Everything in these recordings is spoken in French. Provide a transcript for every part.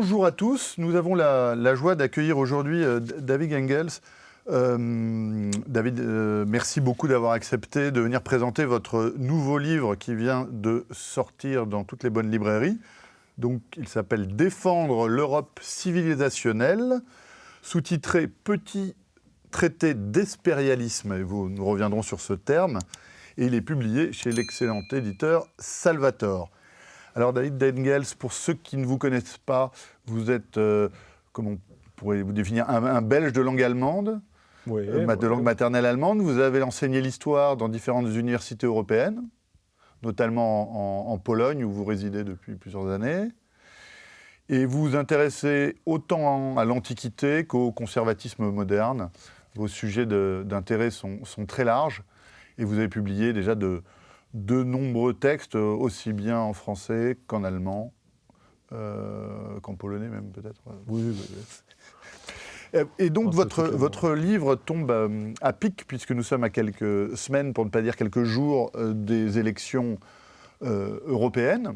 Bonjour à tous, nous avons la joie d'accueillir aujourd'hui David Engels. David, merci beaucoup d'avoir accepté de venir présenter votre nouveau livre qui vient de sortir dans toutes les bonnes librairies. Donc, il s'appelle « Défendre l'Europe civilisationnelle », sous-titré « Petit traité d'espérialisme », et nous reviendrons sur ce terme, et il est publié chez l'excellent éditeur Salvator. Alors David Engels, pour ceux qui ne vous connaissent pas, vous êtes, comment pourriez-vous définir, un Belge de langue allemande, oui, de langue maternelle allemande. Vous avez enseigné l'histoire dans différentes universités européennes, notamment en Pologne, où vous résidez depuis plusieurs années. Et vous vous intéressez autant à l'Antiquité qu'au conservatisme moderne. Vos sujets d'intérêt sont très larges. Et vous avez publié déjà de nombreux textes, aussi bien en français qu'en allemand, qu'en polonais même peut-être. Oui. Et donc votre livre tombe à pic, puisque nous sommes à quelques semaines, pour ne pas dire quelques jours, des élections européennes.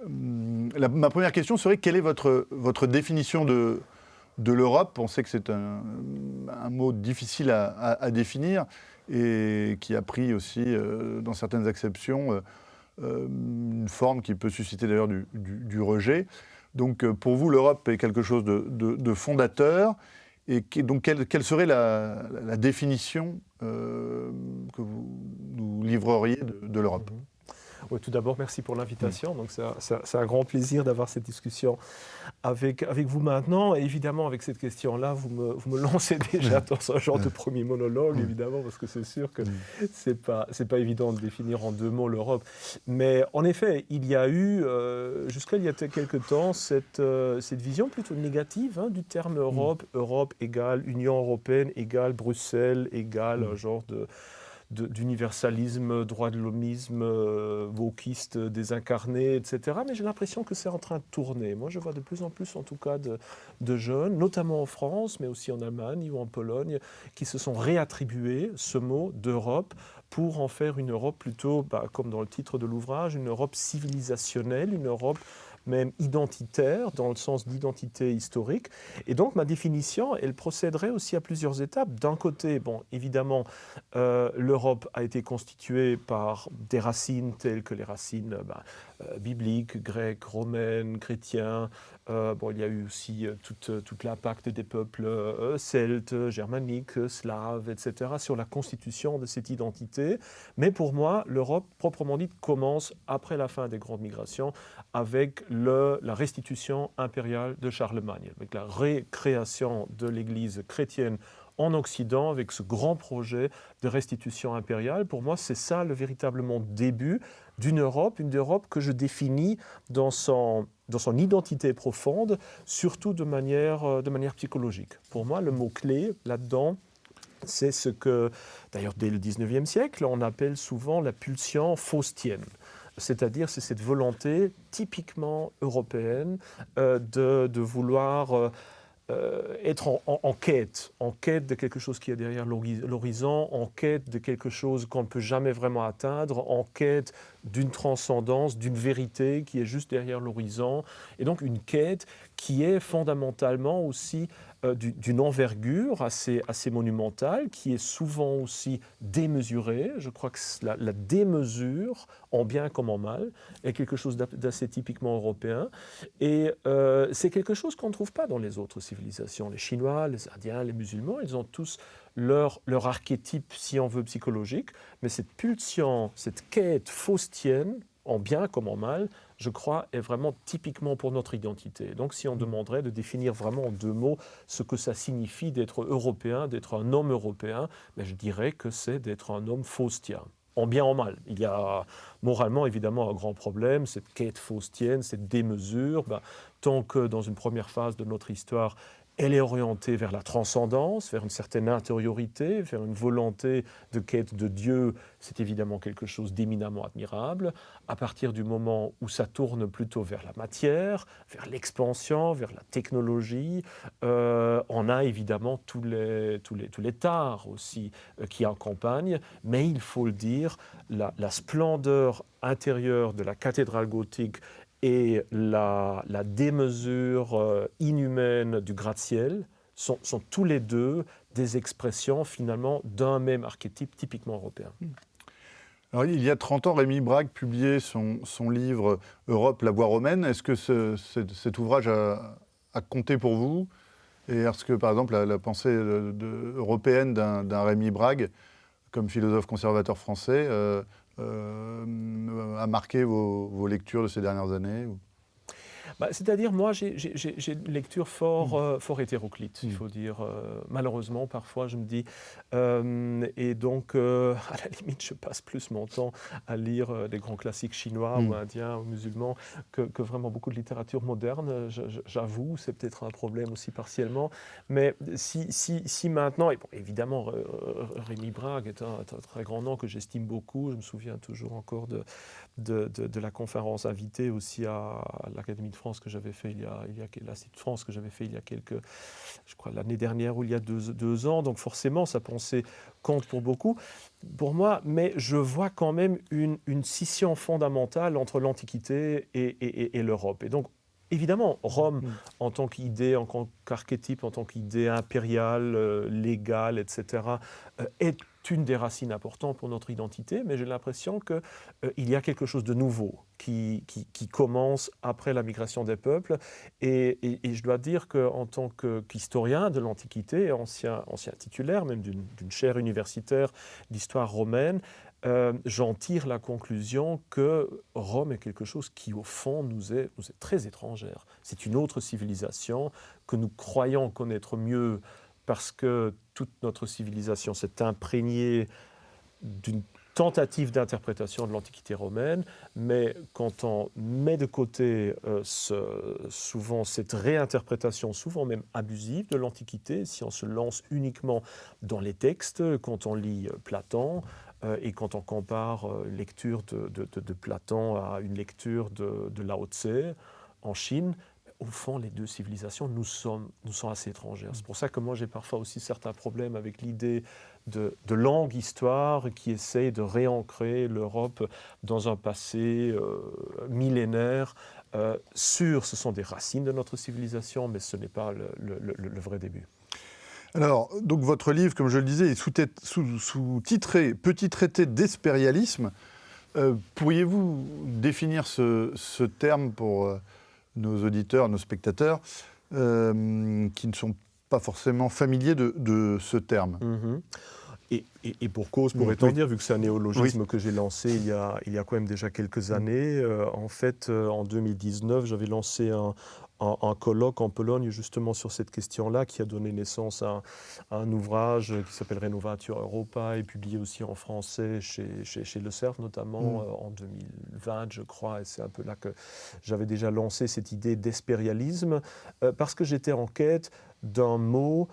Ma première question serait, quelle est votre définition de l'Europe? On sait que c'est un mot difficile à définir et qui a pris aussi, dans certaines acceptions, une forme qui peut susciter d'ailleurs du rejet. Donc pour vous, l'Europe est quelque chose de fondateur. Et donc quelle serait la définition que vous nous livreriez de l'Europe? Oui, tout d'abord, merci pour l'invitation. Donc, c'est un grand plaisir d'avoir cette discussion avec vous maintenant. Et évidemment, avec cette question-là, vous me lancez déjà dans un genre de premier monologue, évidemment, parce que c'est sûr que c'est pas évident de définir en deux mots l'Europe. Mais en effet, il y a eu, jusqu'à il y a quelques temps, cette vision plutôt négative du terme Europe. Europe égale Union européenne, égale Bruxelles, égale un genre d'universalisme, droit de l'homisme, wokiste désincarné, etc. Mais j'ai l'impression que c'est en train de tourner. Moi, je vois de plus en plus, en tout cas, de jeunes, notamment en France, mais aussi en Allemagne ou en Pologne, qui se sont réattribués ce mot d'Europe pour en faire une Europe plutôt, comme dans le titre de l'ouvrage, une Europe civilisationnelle, une Europe même identitaire, dans le sens d'identité historique. Et donc, ma définition, elle procéderait aussi à plusieurs étapes. D'un côté, évidemment, l'Europe a été constituée par des racines telles que les racines bibliques, grecques, romaines, chrétiens. Il y a eu aussi toute l'impact des peuples celtes, germaniques, slaves, etc., sur la constitution de cette identité. Mais pour moi, l'Europe, proprement dite, commence après la fin des grandes migrations, avec la restitution impériale de Charlemagne, avec la récréation de l'Église chrétienne en Occident, avec ce grand projet de restitution impériale. Pour moi, c'est ça le véritablement début d'une Europe, une Europe que je définis dans son identité profonde, surtout de manière psychologique. Pour moi, le mot-clé là-dedans, c'est ce que, d'ailleurs, dès le 19e siècle, on appelle souvent la pulsion faustienne. C'est-à-dire, c'est cette volonté typiquement européenne de vouloir être en quête de quelque chose qui est derrière l'horizon, en quête de quelque chose qu'on ne peut jamais vraiment atteindre, en quête d'une transcendance, d'une vérité qui est juste derrière l'horizon, et donc une quête qui est fondamentalement aussi d'une envergure assez monumentale, qui est souvent aussi démesurée. Je crois que la démesure, en bien comme en mal, est quelque chose d'assez typiquement européen. Et c'est quelque chose qu'on ne trouve pas dans les autres civilisations. Les Chinois, les Indiens, les musulmans, ils ont tous leur archétype, si on veut, psychologique. Mais cette pulsion, cette quête faustienne, en bien comme en mal, je crois, est vraiment typiquement pour notre identité. Donc, si on demanderait de définir vraiment en deux mots ce que ça signifie d'être européen, d'être un homme européen, je dirais que c'est d'être un homme faustien. En bien, en mal. Il y a moralement, évidemment, un grand problème, cette quête faustienne, cette démesure. Tant que dans une première phase de notre histoire, elle est orientée vers la transcendance, vers une certaine intériorité, vers une volonté de quête de Dieu. C'est évidemment quelque chose d'éminemment admirable. À partir du moment où ça tourne plutôt vers la matière, vers l'expansion, vers la technologie, on a évidemment tous les tares aussi qui accompagnent. Mais il faut le dire, la splendeur intérieure de la cathédrale gothique et la démesure inhumaine du gratte-ciel sont tous les deux des expressions finalement d'un même archétype typiquement européen. Alors, il y a 30 ans, Rémi Brague publiait son livre « Europe, la voie romaine ». Est-ce que cet ouvrage a compté pour vous? Et est-ce que, par exemple, la pensée européenne d'un Rémi Brague, comme philosophe conservateur français, a marqué vos lectures de ces dernières années? C'est-à-dire, moi, j'ai une lecture fort hétéroclite, il faut dire. Malheureusement, parfois, je me dis... et donc, à la limite, je passe plus mon temps à lire des grands classiques chinois ou indiens ou musulmans que vraiment beaucoup de littérature moderne. J'avoue, c'est peut-être un problème aussi partiellement. Mais si maintenant... Et bon, évidemment, Rémi Brague est un très grand nom que j'estime beaucoup. Je me souviens toujours encore de la conférence invitée aussi à l'Académie de France que j'avais fait l'Institut de France que j'avais fait il y a je crois l'année dernière ou il y a deux ans. Donc forcément, sa pensée compte pour beaucoup, pour moi, mais je vois quand même une scission fondamentale entre l'Antiquité et l'Europe. Et donc, évidemment, Rome, en tant qu'idée, en tant qu'archétype, en tant qu'idée impériale, légale, etc., est une des racines importantes pour notre identité, mais j'ai l'impression qu'il y a quelque chose de nouveau qui commence après la migration des peuples. Et je dois dire qu'en tant qu'historien de l'Antiquité, ancien titulaire même d'une chaire universitaire d'histoire romaine, j'en tire la conclusion que Rome est quelque chose qui, au fond, nous est très étrangère. C'est une autre civilisation que nous croyons connaître mieux parce que toute notre civilisation s'est imprégnée d'une tentative d'interprétation de l'Antiquité romaine, mais quand on met de côté souvent cette réinterprétation, souvent même abusive de l'Antiquité, si on se lance uniquement dans les textes, quand on lit Platon, et quand on compare lecture de Platon à une lecture de Lao Tse en Chine, au fond, les deux civilisations nous sont assez étrangères. C'est pour ça que moi, j'ai parfois aussi certains problèmes avec l'idée de longue histoire qui essaye de réancrer l'Europe dans un passé millénaire. Ce sont des racines de notre civilisation, mais ce n'est pas le vrai début. Alors, donc votre livre, comme je le disais, est sous-titré « Petit traité d'espérialisme ». Pourriez-vous définir ce terme pour nos auditeurs, nos spectateurs, qui ne sont pas forcément familiers de ce terme? Et pour cause, pourrait-on dire, vu que c'est un néologisme que j'ai lancé il y a quand même déjà quelques années. En fait, en 2019, j'avais lancé un colloque en Pologne justement sur cette question-là, qui a donné naissance à un ouvrage qui s'appelle Renovatio Europa, et publié aussi en français chez Le Cerf notamment en 2020, je crois. Et c'est un peu là que j'avais déjà lancé cette idée d'espérialisme, parce que j'étais en quête d'un mot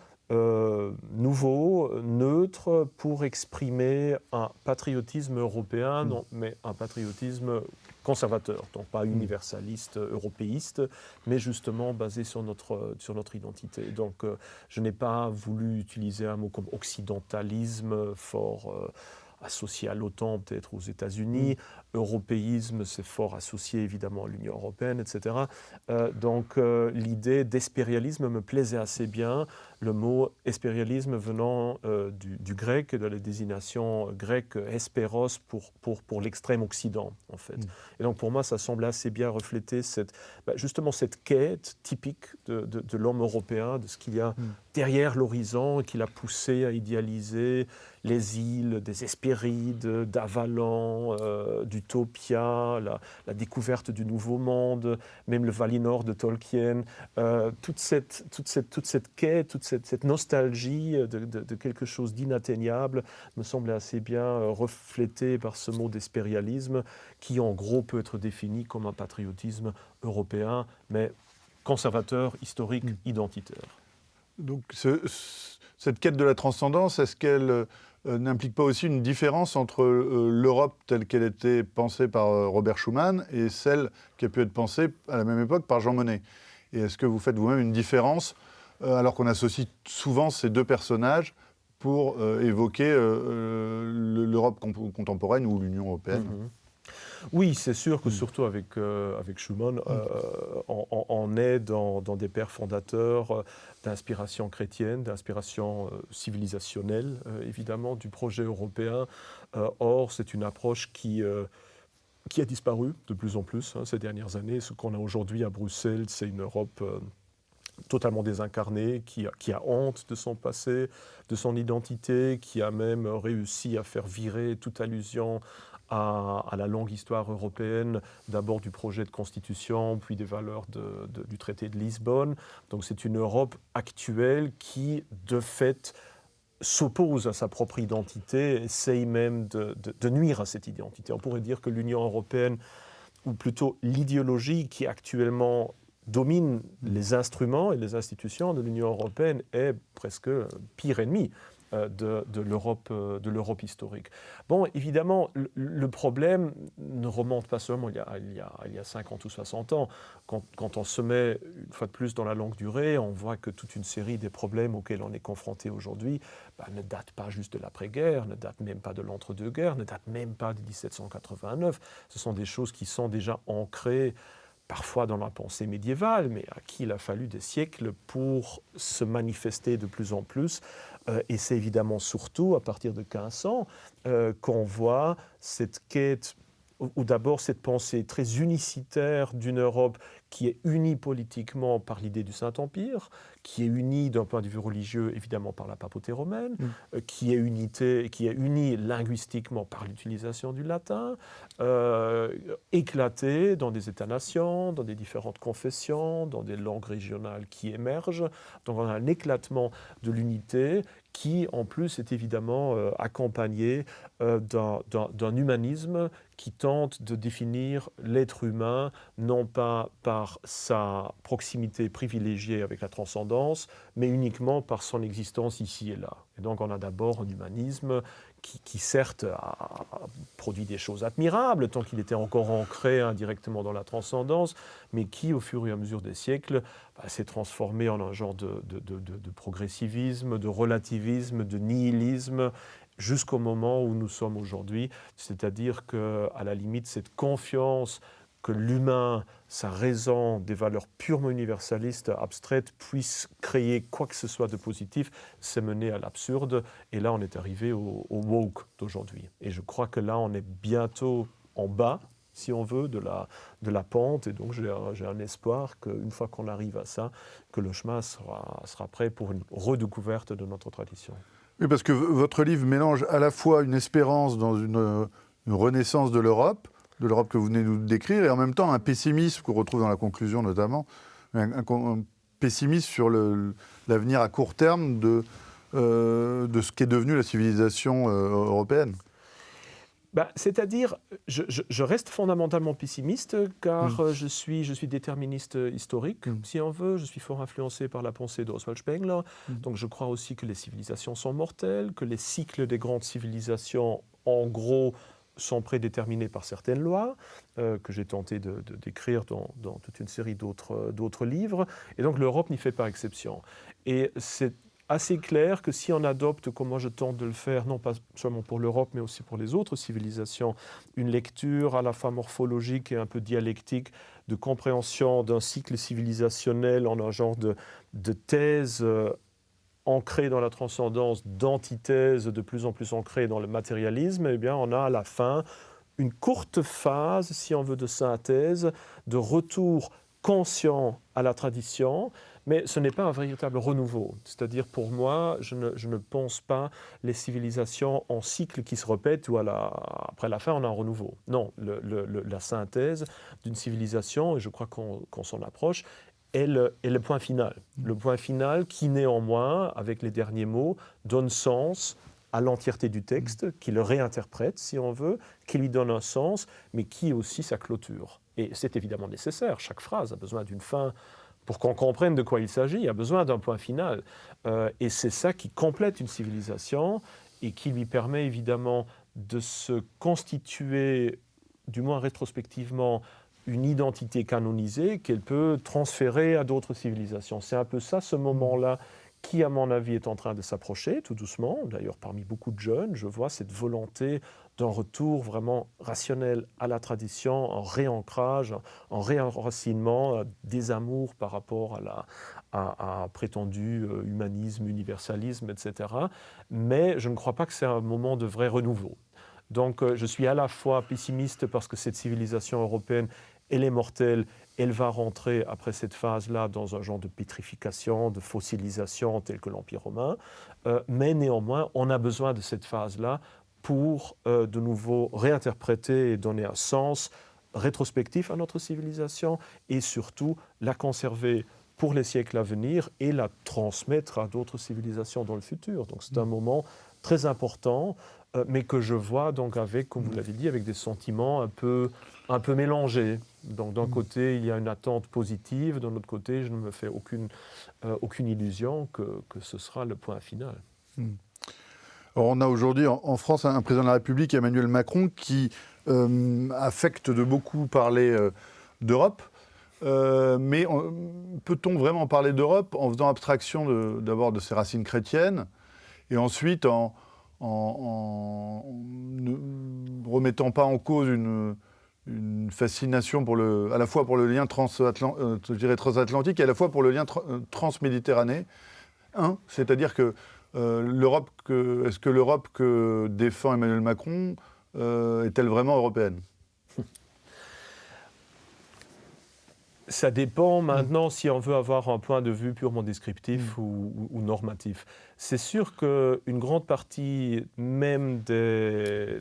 nouveau, neutre, pour exprimer un patriotisme européen, non, mais un patriotisme conservateur, donc pas universaliste, européiste, mais justement basé sur notre identité. Donc je n'ai pas voulu utiliser un mot comme occidentalisme, fort associé à l'OTAN, peut-être aux États-Unis. Européisme, c'est fort associé évidemment à l'Union européenne, etc. Donc l'idée d'espérialisme me plaisait assez bien. Le mot espérialisme venant du grec, de la désignation grecque espéros pour l'extrême occident, en fait. Et donc pour moi, ça semble assez bien refléter justement cette quête typique de l'homme européen, de ce qu'il y a derrière l'horizon, qui l'a poussé à idéaliser les îles des Hespérides, d'Avalon, d'Utopia, la découverte du Nouveau Monde, même le Valinor de Tolkien. Toute cette quête, toute cette nostalgie de quelque chose d'inatteignable me semblait assez bien reflétée par ce mot d'espérialisme, qui en gros peut être défini comme un patriotisme européen, mais conservateur, historique, identitaire. Donc cette quête de la transcendance, est-ce qu'elle n'implique pas aussi une différence entre l'Europe telle qu'elle était pensée par Robert Schuman et celle qui a pu être pensée à la même époque par Jean Monnet? Et est-ce que vous faites vous-même une différence alors qu'on associe souvent ces deux personnages pour évoquer l'Europe contemporaine ou l'Union européenne? Oui, c'est sûr que surtout avec Schuman, on est dans des pères fondateurs d'inspiration chrétienne, d'inspiration civilisationnelle, évidemment, du projet européen. Or, c'est une approche qui a disparu de plus en plus ces dernières années. Ce qu'on a aujourd'hui à Bruxelles, c'est une Europe totalement désincarnée, qui a honte de son passé, de son identité, qui a même réussi à faire virer toute allusion à la longue histoire européenne, d'abord du projet de constitution, puis des valeurs du traité de Lisbonne. Donc c'est une Europe actuelle qui, de fait, s'oppose à sa propre identité, essaye même de nuire à cette identité. On pourrait dire que l'Union européenne, ou plutôt l'idéologie qui actuellement domine les instruments et les institutions de l'Union européenne, est presque pire ennemi de l'Europe historique. Bon, évidemment, le problème ne remonte pas seulement il y a 50 ou 60 ans. Quand on se met, une fois de plus, dans la longue durée, on voit que toute une série des problèmes auxquels on est confronté aujourd'hui ne datent pas juste de l'après-guerre, ne datent même pas de l'entre-deux-guerres, ne datent même pas de 1789. Ce sont des choses qui sont déjà ancrées parfois dans la pensée médiévale, mais à qui il a fallu des siècles pour se manifester de plus en plus. Et c'est évidemment surtout à partir de 1500 qu'on voit cette quête, ou d'abord cette pensée très unicitaire d'une Europe qui est unie politiquement par l'idée du Saint-Empire, qui est unie d'un point de vue religieux évidemment par la papauté romaine, qui est unie linguistiquement par l'utilisation du latin, éclatée dans des États-nations, dans des différentes confessions, dans des langues régionales qui émergent. Donc on a un éclatement de l'unité qui, en plus, est évidemment accompagné d'un humanisme qui tente de définir l'être humain, non pas par sa proximité privilégiée avec la transcendance, mais uniquement par son existence ici et là. Et donc on a d'abord un humanisme qui certes a produit des choses admirables, tant qu'il était encore ancré indirectement dans la transcendance, mais qui, au fur et à mesure des siècles, s'est transformé en un genre de progressivisme, de relativisme, de nihilisme, jusqu'au moment où nous sommes aujourd'hui. C'est-à-dire qu'à la limite, cette confiance que l'humain, sa raison, des valeurs purement universalistes, abstraites, puisse créer quoi que ce soit de positif, c'est mené à l'absurde. Et là, on est arrivé au woke d'aujourd'hui. Et je crois que là, on est bientôt en bas, si on veut, de la pente. Et donc, j'ai un espoir qu'une fois qu'on arrive à ça, que le chemin sera prêt pour une redécouverte de notre tradition. Oui, parce que votre livre mélange à la fois une espérance dans une renaissance de l'Europe que vous venez de nous décrire, et en même temps un pessimisme qu'on retrouve dans la conclusion notamment, un pessimisme sur l'avenir à court terme de ce qu'est devenue la civilisation européenne. C'est-à-dire, je reste fondamentalement pessimiste, car je suis déterministe historique, si on veut. Je suis fort influencé par la pensée d'Oswald Spengler. Donc je crois aussi que les civilisations sont mortelles, que les cycles des grandes civilisations, en gros, sont prédéterminés par certaines lois, que j'ai tenté de décrire dans toute une série d'autres livres. Et donc l'Europe n'y fait pas exception. Et c'est assez clair que si on adopte, comme moi je tente de le faire, non pas seulement pour l'Europe, mais aussi pour les autres civilisations, une lecture à la fois morphologique et un peu dialectique de compréhension d'un cycle civilisationnel en un genre de thèse ancrée dans la transcendance, d'antithèse de plus en plus ancrée dans le matérialisme, eh bien on a à la fin une courte phase, si on veut, de synthèse, de retour conscient à la tradition, mais ce n'est pas un véritable renouveau. C'est-à-dire, pour moi, je ne pense pas les civilisations en cycle qui se répètent où après la fin, on a un renouveau. Non, la synthèse d'une civilisation, et je crois qu'on s'en approche, est le point final. Le point final qui, néanmoins, avec les derniers mots, donne sens à l'entièreté du texte, qui le réinterprète, si on veut, qui lui donne un sens, mais qui est aussi sa clôture. Et c'est évidemment nécessaire. Chaque phrase a besoin d'une fin pour qu'on comprenne de quoi il s'agit. Il y a besoin d'un point final. Et c'est ça qui complète une civilisation et qui lui permet évidemment de se constituer, du moins rétrospectivement, une identité canonisée qu'elle peut transférer à d'autres civilisations. C'est un peu ça, ce moment-là, qui, à mon avis, est en train de s'approcher tout doucement. D'ailleurs, parmi beaucoup de jeunes, je vois cette volonté d'un retour vraiment rationnel à la tradition, un réancrage, un réenracinement des amours par rapport à prétendu humanisme, universalisme, etc. Mais je ne crois pas que c'est un moment de vrai renouveau. Donc je suis à la fois pessimiste parce que cette civilisation européenne, elle est mortelle, elle va rentrer après cette phase-là dans un genre de pétrification, de fossilisation tel que l'Empire romain, mais néanmoins, on a besoin de cette phase-là pour de nouveau réinterpréter et donner un sens rétrospectif à notre civilisation et surtout la conserver pour les siècles à venir et la transmettre à d'autres civilisations dans le futur. Donc c'est un moment très important, mais que je vois donc avec, comme vous l'avez dit, avec des sentiments un peu mélangés. Donc d'un côté, il y a une attente positive, d'un autre côté, je ne me fais aucune illusion que ce sera le point final. Alors on a aujourd'hui en France un président de la République, Emmanuel Macron, qui affecte de beaucoup parler d'Europe. Mais peut-on vraiment parler d'Europe en faisant abstraction d'abord de ses racines chrétiennes et ensuite en ne remettant pas en cause une fascination à la fois pour le lien transatlantique et à la fois pour le lien transméditerranéen, c'est-à-dire que est-ce que l'Europe que défend Emmanuel Macron est-elle vraiment européenne ? Ça dépend maintenant si on veut avoir un point de vue purement descriptif ou normatif. C'est sûr qu'une grande partie même des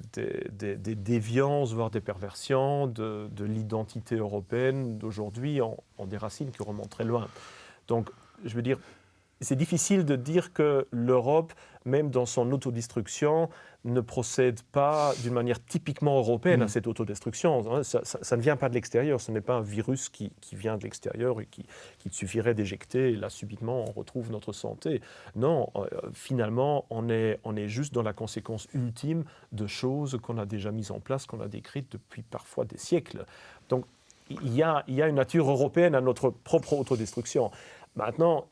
déviances, voire des perversions de l'identité européenne d'aujourd'hui ont des racines qui remontent très loin. Donc, je veux dire, c'est difficile de dire que l'Europe, même dans son autodestruction, ne procède pas d'une manière typiquement européenne à cette autodestruction. Ça ne vient pas de l'extérieur, ce n'est pas un virus qui vient de l'extérieur et qu'il suffirait d'éjecter et là subitement on retrouve notre santé. Non, finalement on est juste dans la conséquence ultime de choses qu'on a déjà mises en place, qu'on a décrites depuis parfois des siècles. Donc il y a une nature européenne à notre propre autodestruction. Maintenant,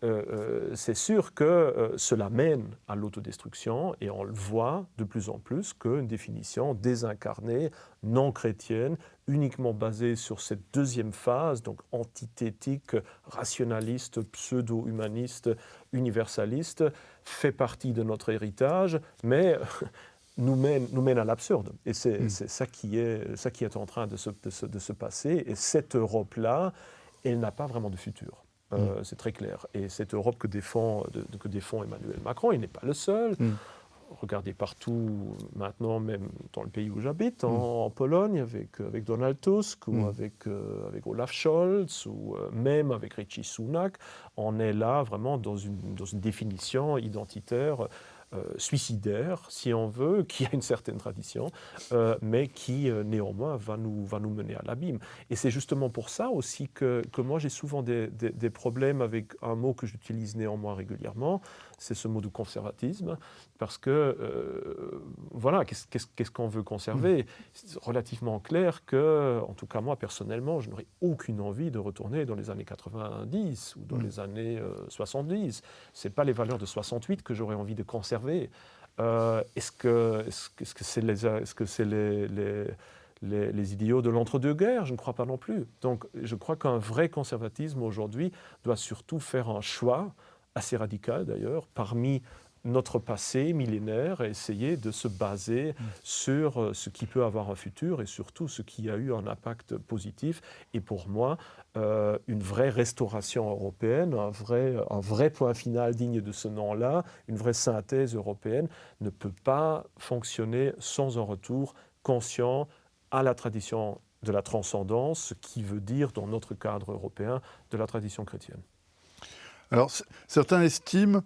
c'est sûr que cela mène à l'autodestruction et on le voit de plus en plus qu'une définition désincarnée, non chrétienne, uniquement basée sur cette deuxième phase, donc antithétique, rationaliste, pseudo-humaniste, universaliste, fait partie de notre héritage, mais nous mène à l'absurde. Et c'est ça qui est en train de se passer. Et cette Europe-là, elle n'a pas vraiment de futur. C'est très clair. Et cette Europe que défend Emmanuel Macron, il n'est pas le seul. Regardez partout maintenant, même dans le pays où j'habite, en Pologne, avec Donald Tusk, ou avec Olaf Scholz, ou même avec Rishi Sunak, on est là vraiment dans une définition identitaire suicidaire, si on veut, qui a une certaine tradition, mais qui néanmoins va nous mener à l'abîme. Et c'est justement pour ça aussi que moi j'ai souvent des problèmes avec un mot que j'utilise néanmoins régulièrement, c'est ce mot de conservatisme, parce que voilà, qu'est-ce qu'on veut conserver ? C'est relativement clair que, en tout cas moi personnellement, je n'aurais aucune envie de retourner dans les années 90 ou dans les années 70. Ce n'est pas les valeurs de 68 que j'aurais envie de conserver. Est-ce que c'est les idéaux de l'entre-deux-guerres ? Je ne crois pas non plus. Donc je crois qu'un vrai conservatisme aujourd'hui doit surtout faire un choix, assez radical d'ailleurs, parmi notre passé millénaire et essayer de se baser sur ce qui peut avoir un futur et surtout ce qui a eu un impact positif. Et pour moi, une vraie restauration européenne, un vrai point final digne de ce nom-là, une vraie synthèse européenne ne peut pas fonctionner sans un retour conscient à la tradition de la transcendance, ce qui veut dire, dans notre cadre européen, de la tradition chrétienne. Alors, certains estiment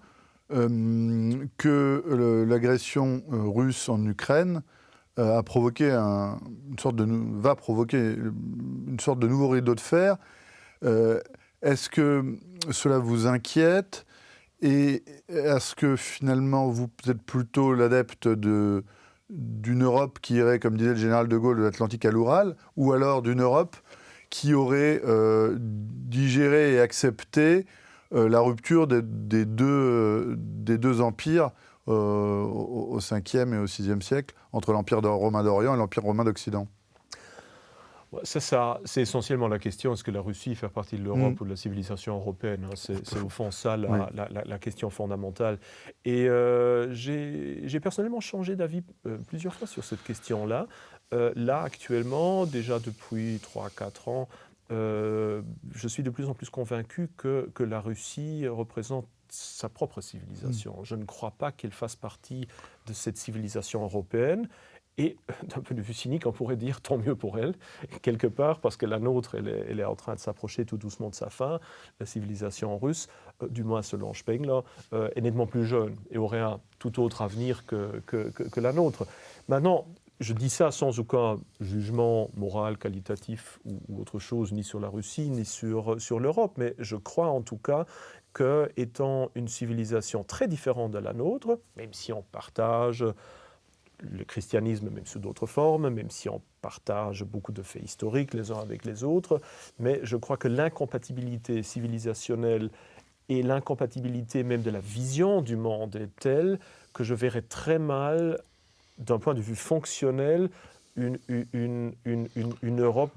que l'agression russe en Ukraine va provoquer une sorte de nouveau rideau de fer. Est-ce que cela vous inquiète ? Et est-ce que finalement vous êtes plutôt l'adepte d'une Europe qui irait, comme disait le général de Gaulle, de l'Atlantique à l'Oural, ou alors d'une Europe qui aurait digéré et accepté la rupture des deux empires au 5e et au 6e siècle, entre l'Empire romain d'Orient et l'Empire romain d'Occident? C'est essentiellement la question, est-ce que la Russie fait partie de l'Europe ou de la civilisation européenne, hein? C'est au fond ça la question fondamentale. Et j'ai personnellement changé d'avis plusieurs fois sur cette question-là. Là, actuellement, déjà depuis 3-4 ans, je suis de plus en plus convaincu que la Russie représente sa propre civilisation. Je ne crois pas qu'elle fasse partie de cette civilisation européenne. Et d'un point de vue cynique, on pourrait dire tant mieux pour elle, quelque part, parce que la nôtre, elle est en train de s'approcher tout doucement de sa fin. La civilisation russe, du moins selon Spengler, est nettement plus jeune et aurait un tout autre avenir que la nôtre. Maintenant, je dis ça sans aucun jugement moral, qualitatif ou autre chose, ni sur la Russie, ni sur l'Europe, mais je crois en tout cas qu'étant une civilisation très différente de la nôtre, même si on partage le christianisme, même sous d'autres formes, même si on partage beaucoup de faits historiques les uns avec les autres, mais je crois que l'incompatibilité civilisationnelle et l'incompatibilité même de la vision du monde est telle que je verrais très mal, d'un point de vue fonctionnel, une Europe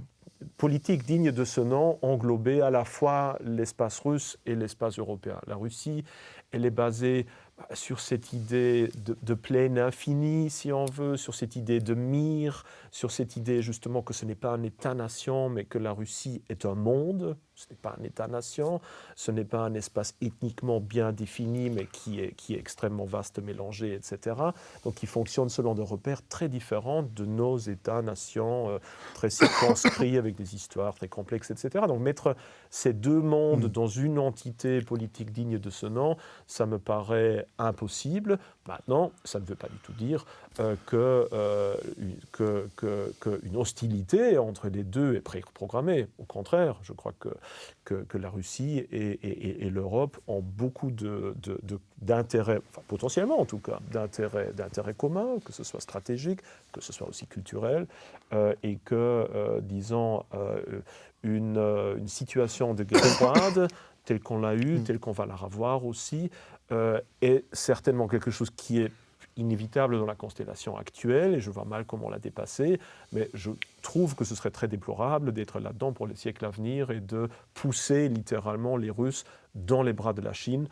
politique digne de ce nom englober à la fois l'espace russe et l'espace européen. La Russie, elle est basée sur cette idée de plaine infinie, si on veut, sur cette idée de mire, sur cette idée justement que ce n'est pas un État-nation, mais que la Russie est un monde. Ce n'est pas un État-nation, ce n'est pas un espace ethniquement bien défini, mais qui est extrêmement vaste, mélangé, etc. Donc qui fonctionne selon des repères très différents de nos États-nations, très circonscrits, avec des histoires très complexes, etc. Donc mettre ces deux mondes dans une entité politique digne de ce nom, ça me paraît impossible. Maintenant, ça ne veut pas du tout dire qu'une hostilité entre les deux est préprogrammée. Au contraire, je crois que la Russie et l'Europe ont beaucoup d'intérêts, enfin, potentiellement en tout cas, d'intérêts communs, que ce soit stratégique, que ce soit aussi culturel, et que, disons, une situation de guerre froide, telle qu'on l'a eue, telle qu'on va la revoir aussi, est certainement quelque chose qui est inévitable dans la constellation actuelle, et je vois mal comment la dépasser, mais je trouve que ce serait très déplorable d'être là-dedans pour les siècles à venir et de pousser littéralement les Russes dans les bras de la Chine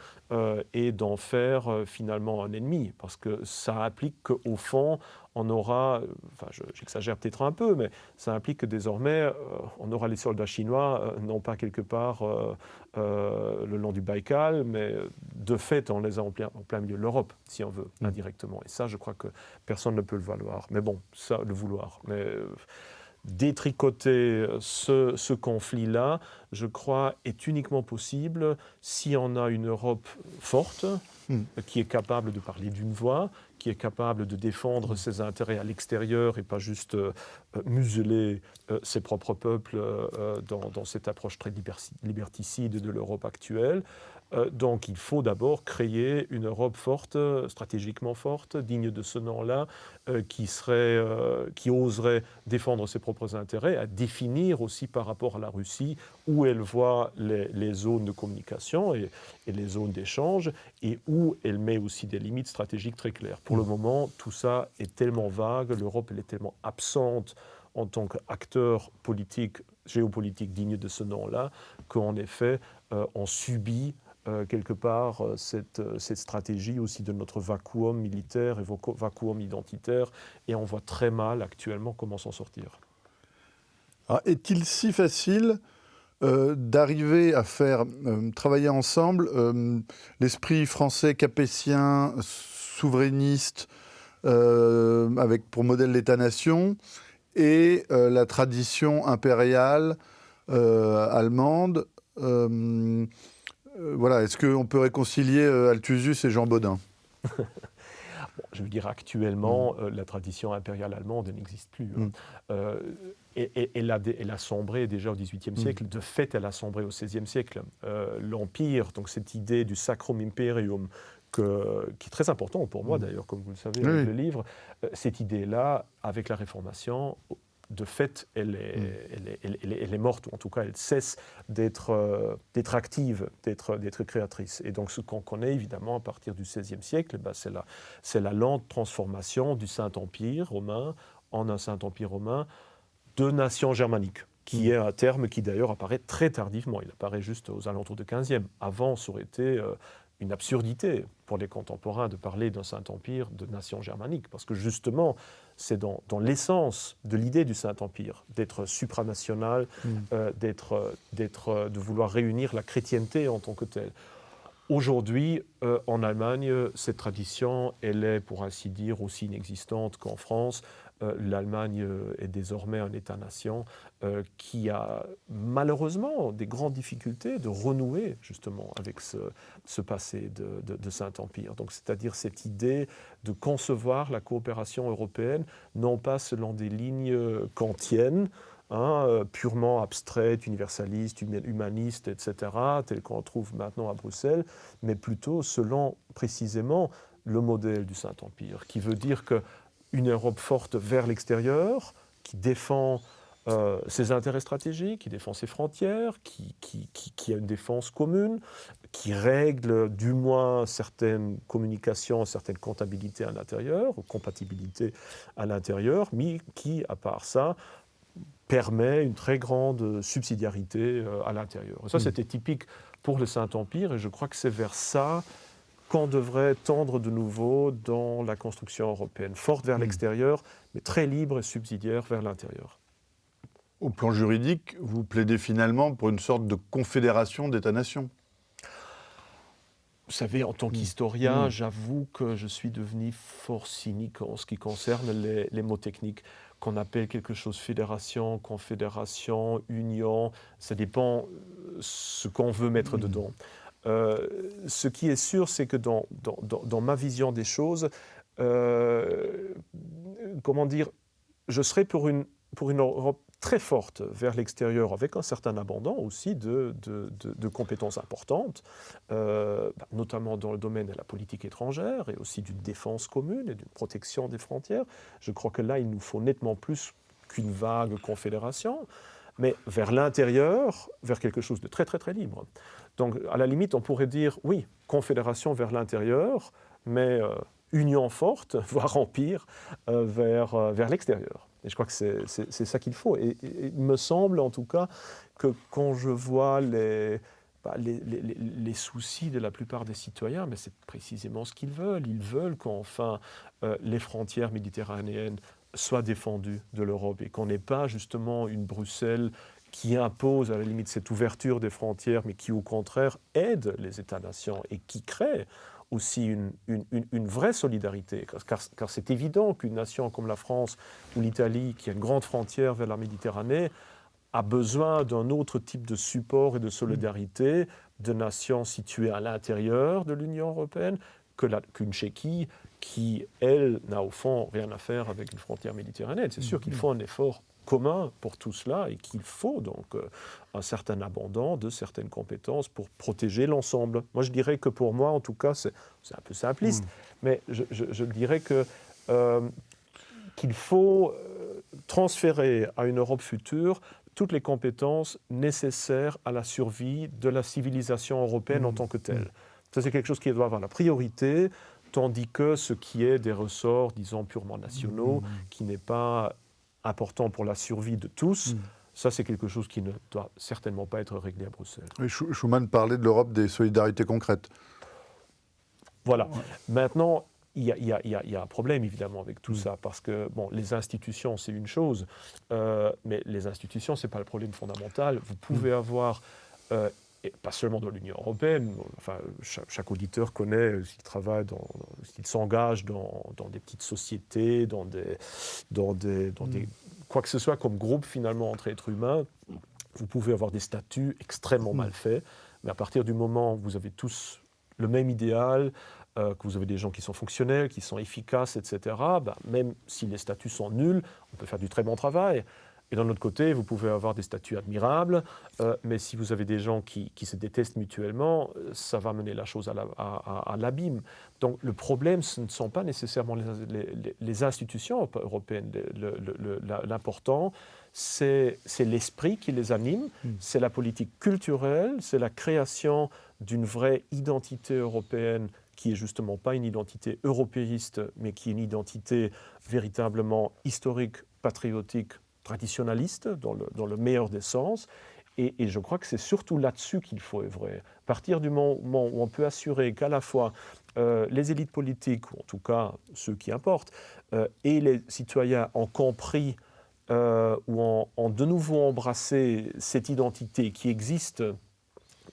et d'en faire finalement un ennemi, parce que ça implique qu'au fond, on aura, enfin j'exagère peut-être un peu, mais ça implique que désormais, on aura les soldats chinois, non pas quelque part le long du Baïkal, mais de fait, on les a en plein milieu de l'Europe, si on veut, indirectement. Et ça, je crois que personne ne peut le valoir. Mais bon, ça, le vouloir. Mais détricoter ce conflit-là, je crois, est uniquement possible si on a une Europe forte, qui est capable de parler d'une voix, qui est capable de défendre ses intérêts à l'extérieur et pas juste museler ses propres peuples dans cette approche très liberticide de l'Europe actuelle. Donc il faut d'abord créer une Europe forte, stratégiquement forte, digne de ce nom-là, qui oserait défendre ses propres intérêts, à définir aussi par rapport à la Russie où elle voit les zones de communication et les zones d'échange, et où elle met aussi des limites stratégiques très claires. Pour le moment, tout ça est tellement vague, l'Europe elle est tellement absente en tant qu'acteur politique, géopolitique digne de ce nom-là, qu'en effet, on subit quelque part cette stratégie aussi de notre vacuum militaire et vacuum identitaire, et on voit très mal actuellement comment s'en sortir. Alors, est-il si facile d'arriver à faire travailler ensemble l'esprit français capétien, souverainiste, avec pour modèle l'État-nation, et la tradition impériale allemande? Voilà, est-ce qu'on peut réconcilier Althusius et Jean Bodin? Bon, je veux dire, actuellement, la tradition impériale allemande n'existe plus. Elle a sombré déjà au XVIIIe siècle. De fait, elle a sombré au XVIe siècle. L'Empire, donc cette idée du Sacrum Imperium, qui est très important pour moi d'ailleurs, comme vous le savez, avec le livre, cette idée-là, avec la Réformation, de fait, elle est morte, ou en tout cas, elle cesse d'être active, d'être créatrice. Et donc, ce qu'on connaît, évidemment, à partir du XVIe siècle, c'est la lente transformation du Saint-Empire romain en un Saint-Empire romain de nation germanique, qui est un terme qui, d'ailleurs, apparaît très tardivement. Il apparaît juste aux alentours du XVe. Avant, ça aurait été une absurdité pour les contemporains de parler d'un Saint-Empire de nation germanique, parce que justement, c'est dans l'essence de l'idée du Saint-Empire, d'être supranational, de vouloir réunir la chrétienté en tant que telle. Aujourd'hui, en Allemagne, cette tradition, elle est, pour ainsi dire, aussi inexistante qu'en France. L'Allemagne est désormais un État-nation qui a malheureusement des grandes difficultés de renouer justement avec ce passé de Saint-Empire. Donc, c'est-à-dire cette idée de concevoir la coopération européenne, non pas selon des lignes kantiennes, purement abstraites, universalistes, humanistes, etc., telles qu'on trouve maintenant à Bruxelles, mais plutôt selon précisément le modèle du Saint-Empire, qui veut dire qu'une Europe forte vers l'extérieur, qui défend ses intérêts stratégiques, qui défend ses frontières, qui a une défense commune, qui règle du moins certaines communications, certaines comptabilités à l'intérieur, ou compatibilités à l'intérieur, mais qui, à part ça, permet une très grande subsidiarité à l'intérieur. Et ça, c'était typique pour le Saint-Empire, et je crois que c'est vers ça qu'on devrait tendre de nouveau dans la construction européenne, forte vers l'extérieur, mais très libre et subsidiaire vers l'intérieur. Au plan juridique, vous plaidez finalement pour une sorte de confédération d'États-nations. Vous savez, en tant qu'historien, j'avoue que je suis devenu fort cynique en ce qui concerne les mots techniques, qu'on appelle quelque chose fédération, confédération, union, ça dépend ce qu'on veut mettre dedans. Ce qui est sûr, c'est que dans ma vision des choses, comment dire, je serais pour une Europe très forte vers l'extérieur, avec un certain abandon aussi de compétences importantes, notamment dans le domaine de la politique étrangère et aussi d'une défense commune et d'une protection des frontières. Je crois que là, il nous faut nettement plus qu'une vague confédération, mais vers l'intérieur, vers quelque chose de très, très, très libre. Donc, à la limite, on pourrait dire, oui, confédération vers l'intérieur, mais union forte, voire empire, vers l'extérieur. Et je crois que c'est ça qu'il faut. Et il me semble, en tout cas, que quand je vois les soucis de la plupart des citoyens, mais c'est précisément ce qu'ils veulent. Ils veulent qu'enfin les frontières méditerranéennes soient défendues de l'Europe et qu'on n'ait pas justement une Bruxelles qui impose à la limite cette ouverture des frontières, mais qui au contraire aide les États-nations et qui crée aussi une vraie solidarité. Car c'est évident qu'une nation comme la France ou l'Italie, qui a une grande frontière vers la Méditerranée, a besoin d'un autre type de support et de solidarité de nations situées à l'intérieur de l'Union européenne qu'une Tchéquie qui, elle, n'a au fond rien à faire avec une frontière méditerranéenne. C'est sûr qu'il faut un effort commun pour tout cela et qu'il faut donc un certain abandon de certaines compétences pour protéger l'ensemble. Moi, je dirais que pour moi, en tout cas, c'est un peu simpliste, mais je dirais qu'il faut transférer à une Europe future toutes les compétences nécessaires à la survie de la civilisation européenne en tant que telle. Ça, c'est quelque chose qui doit avoir la priorité, tandis que ce qui est des ressorts, disons, purement nationaux, qui n'est pas important pour la survie de tous, ça, c'est quelque chose qui ne doit certainement pas être réglé à Bruxelles. Oui, Schuman parlait de l'Europe des solidarités concrètes. Voilà. Ouais. Maintenant, il y a un problème, évidemment, avec tout ça, parce que, bon, les institutions, c'est une chose, mais les institutions, ce n'est pas le problème fondamental. Vous pouvez avoir... et pas seulement dans l'Union européenne, enfin, chaque auditeur connaît, s'il travaille, s'il s'engage dans des petites sociétés, dans des quoi que ce soit comme groupe finalement entre êtres humains, vous pouvez avoir des statuts extrêmement mal faits, mais à partir du moment où vous avez tous le même idéal, que vous avez des gens qui sont fonctionnels, qui sont efficaces, etc., même si les statuts sont nuls, on peut faire du très bon travail. Et d'un autre côté, vous pouvez avoir des statuts admirables, mais si vous avez des gens qui se détestent mutuellement, ça va mener la chose à l'abîme. Donc le problème, ce ne sont pas nécessairement les institutions européennes. L'important, c'est l'esprit qui les anime, c'est la politique culturelle, c'est la création d'une vraie identité européenne qui est justement pas une identité européiste, mais qui est une identité véritablement historique, patriotique, traditionnaliste, dans le meilleur des sens. Et je crois que c'est surtout là-dessus qu'il faut œuvrer. À partir du moment où on peut assurer qu'à la fois les élites politiques, ou en tout cas ceux qui importent, et les citoyens ont compris ou ont de nouveau embrassé cette identité qui existe,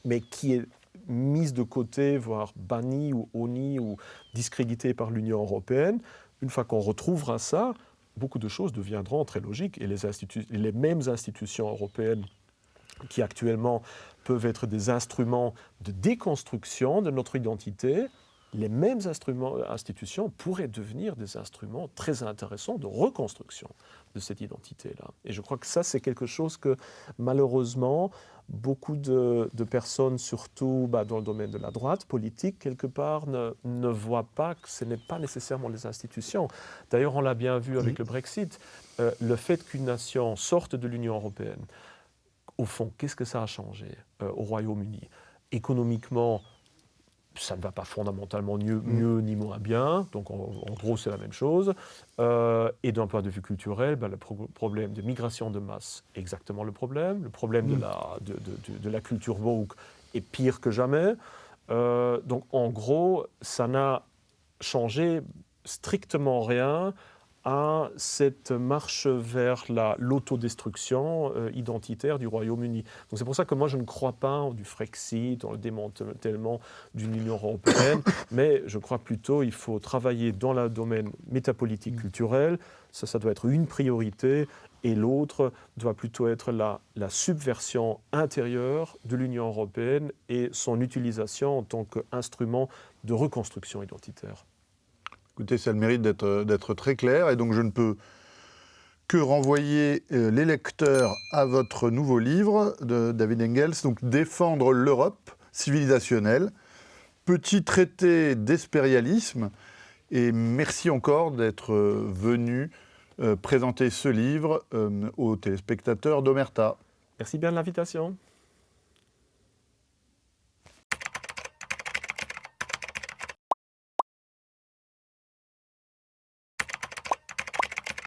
mais qui est mise de côté, voire bannie ou honnie ou discréditée par l'Union européenne, une fois qu'on retrouvera ça, beaucoup de choses deviendront très logiques et les mêmes institutions européennes qui actuellement peuvent être des instruments de déconstruction de notre identité, les mêmes institutions pourraient devenir des instruments très intéressants de reconstruction de cette identité-là. Et je crois que ça, c'est quelque chose que, malheureusement, beaucoup de personnes, surtout dans le domaine de la droite politique, quelque part, ne voient pas que ce n'est pas nécessairement les institutions. D'ailleurs, on l'a bien vu avec le Brexit. Le fait qu'une nation sorte de l'Union européenne, au fond, qu'est-ce que ça a changé au Royaume-Uni? Économiquement, ça ne va pas fondamentalement mieux ni moins bien, donc en gros c'est la même chose. Et d'un point de vue culturel, le problème de migration de masse est exactement le problème. Le problème de la culture woke est pire que jamais. Donc en gros, ça n'a changé strictement rien à cette marche vers l'autodestruction identitaire du Royaume-Uni. Donc c'est pour ça que moi je ne crois pas en du Frexit, en le démantèlement d'une Union européenne, mais je crois plutôt qu'il faut travailler dans le domaine métapolitique culturel, ça doit être une priorité, et l'autre doit plutôt être la subversion intérieure de l'Union européenne et son utilisation en tant qu'instrument de reconstruction identitaire. Écoutez, ça a le mérite d'être très clair, et donc je ne peux que renvoyer les lecteurs à votre nouveau livre de David Engels, donc « Défendre l'Europe civilisationnelle », petit traité d'espérialisme, et merci encore d'être venu présenter ce livre aux téléspectateurs d'Omerta. Merci bien de l'invitation.